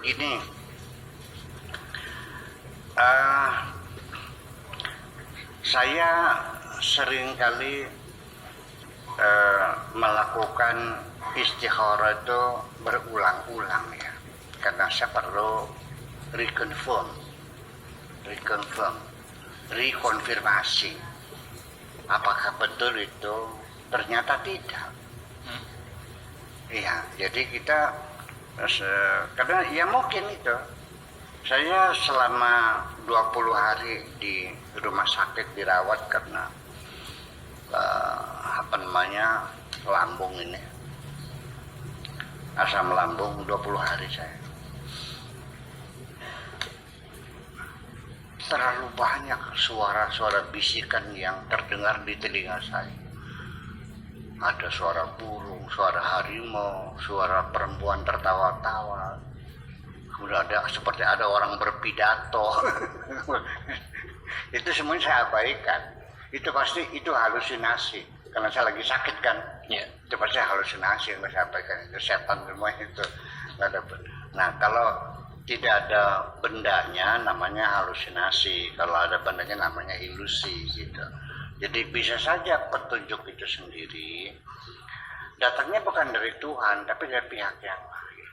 begini, saya seringkali melakukan istikharah itu berulang-ulang ya, karena saya perlu rekonfirmasi apakah betul itu. Ternyata tidak. Iya, jadi kita karena ya mungkin itu saya selama 20 hari di rumah sakit dirawat karena lambung ini, asam lambung. 20 hari saya terlalu banyak suara-suara bisikan yang terdengar di telinga saya. Ada suara burung, suara harimau, suara perempuan tertawa-tawa. Kemudian seperti ada orang berpidato. Itu semuanya saya abaikan. Itu pasti itu halusinasi. Karena saya lagi sakit kan. Yeah. Itu pasti halusinasi yang saya abaikan. Itu setan semua itu. Nah, kalau tidak ada bendanya namanya halusinasi. Kalau ada bendanya namanya ilusi gitu. Jadi bisa saja petunjuk itu sendiri datangnya bukan dari Tuhan, tapi dari pihak yang lain.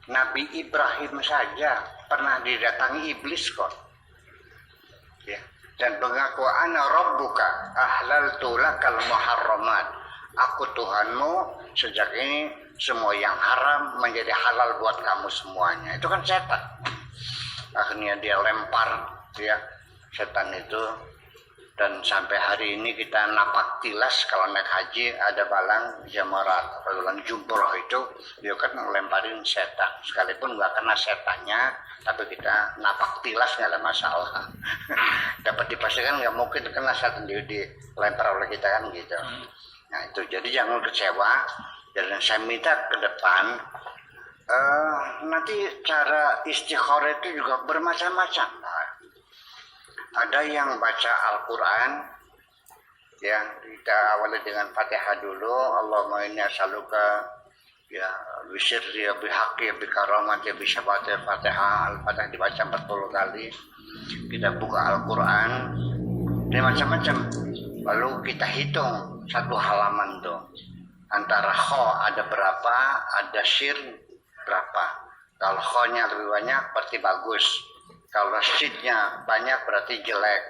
Nabi Ibrahim saja pernah didatangi iblis kok. Ya. Dan mengaku ana rabbuka ahlaltu lakal muharramat. Aku Tuhanmu, sejak ini semua yang haram menjadi halal buat kamu semuanya. Itu kan setan. Akhirnya dia lempar ya setan itu. Dan sampai hari ini kita napak tilas kalau naik haji ada balang jamarat, balang jumroh itu dia kan ngelemparin setan. Sekalipun nggak kena setannya, tapi kita napak tilas nggak ada masalah. Dapat dipastikan nggak mungkin kena setan dilempar oleh kita kan gitu. Nah itu jadi jangan kecewa. Dan saya minta ke depan nanti cara istikharah itu juga bermacam-macam. Ada yang baca Al-Quran, ya kita awali dengan Fatihah dulu. Allahumma inni as'aluka ya bisirri ya bihaqqi ya bikaramati ya bisyafati Fatihah. Al-Fatihah dibaca 40 kali. Kita buka Al-Quran, ini macam-macam. Lalu kita hitung satu halaman tuh. Antara kho ada berapa, ada syir berapa. Kalau kho-nya lebih banyak berarti bagus. Kalau sheet-nya banyak berarti jelek.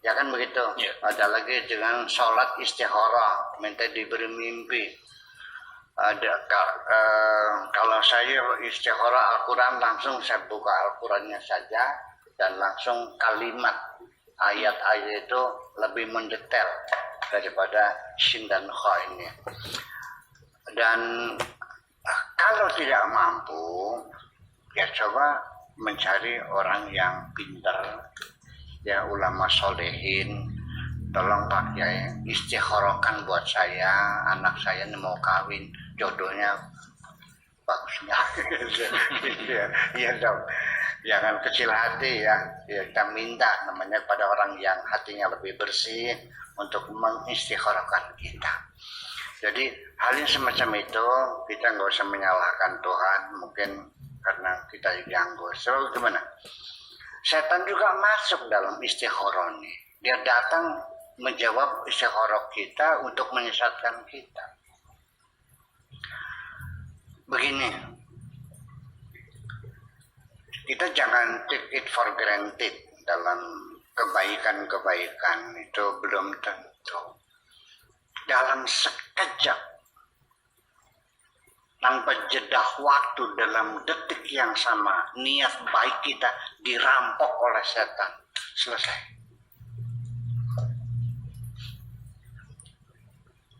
Ya kan begitu. Yeah. Ada lagi dengan sholat istikharah, minta diberi mimpi. Ada kalau saya istikharah Al-Quran langsung saya buka Al-Qurannya saja dan langsung kalimat ayat-ayat itu lebih mendetail daripada shin dan kha ini. Dan kalau tidak mampu, ya coba mencari orang yang pintar, ya ulama solehin. Tolong Pak Kiai istikharahkan buat saya, anak saya ini mau kawin, jodohnya bagusnya. Iya dong, jangan kecil hati ya. Kita minta namanya pada orang yang hatinya lebih bersih untuk mengistikharahkan kita. Jadi hal yang semacam itu kita nggak usah menyalahkan Tuhan, mungkin karena kita diganggu. So gimana? Setan juga masuk dalam istikharah ini. Dia datang menjawab istikharah kita untuk menyesatkan kita. Begini, kita jangan take it for granted dalam kebaikan-kebaikan itu belum tentu. Dalam sekejap, tanpa jeda waktu, dalam detik yang sama, niat baik kita dirampok oleh setan. Selesai.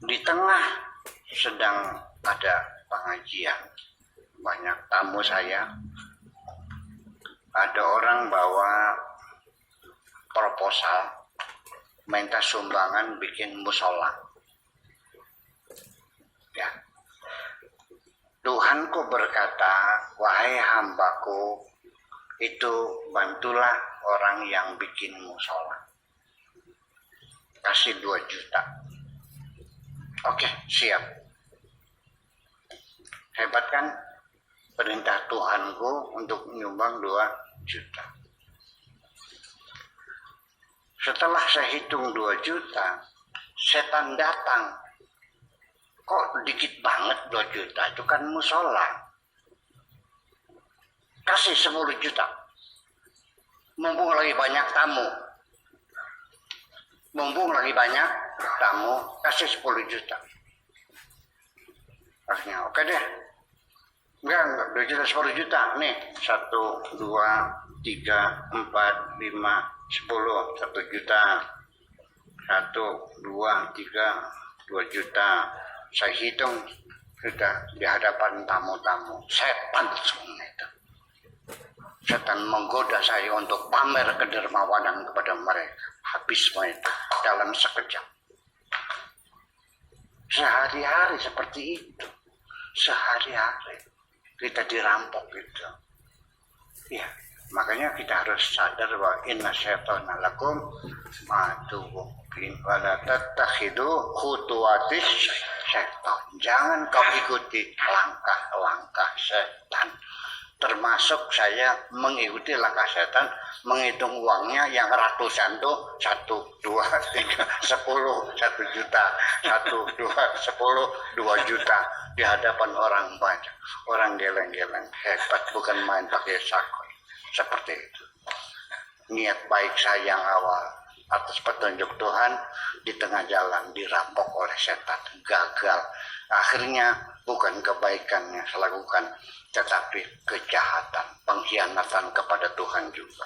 Di tengah sedang ada pengajian, banyak tamu saya. Ada orang bawa proposal, minta sumbangan bikin musola. Ya. Tuhanku berkata, wahai hambaku, itu bantulah orang yang bikin musola. Kasih 2 juta. Oke, siap. Hebat kan? perintah Tuhanku untuk menyumbang 2 juta. Setelah saya hitung 2 juta, setan datang. Kok dikit banget 2 juta? Itu kan musola. Kasih 10 juta. Mumpung lagi banyak tamu. Kasih 10 juta. Akhirnya oke deh. Enggak, 2 juta 10 juta. Nih, 1, 2, 3, 4, 5, 10, 1 juta. 1, 2, 3, 2 juta. Saya hitung sudah di hadapan tamu-tamu. Setan semua itu. Setan menggoda saya untuk pamer kedermawanan kepada mereka. Habis mereka dalam sekejap. Sehari-hari seperti itu. Sehari-hari kita dirampok gitu. Ya, makanya kita harus sadar bahwa inna syaitana lakum aduwwun mubin wa la tattakhidu khutuwatis syaitan. Jangan kau ikuti langkah-langkah setan. Termasuk saya mengikuti langkah setan, menghitung uangnya yang ratusan tuh 1, 2, 3, 10, 1 juta, 1, 2, 10, 2 juta di hadapan orang banyak, orang geleng-geleng. Hebat, bukan main pakai sakoi. Seperti itu. Niat baik saya yang awal atas petunjuk Tuhan di tengah jalan dirampok oleh setan, gagal. Akhirnya bukan kebaikan yang saya lakukan, tetapi kejahatan, pengkhianatan kepada Tuhan juga.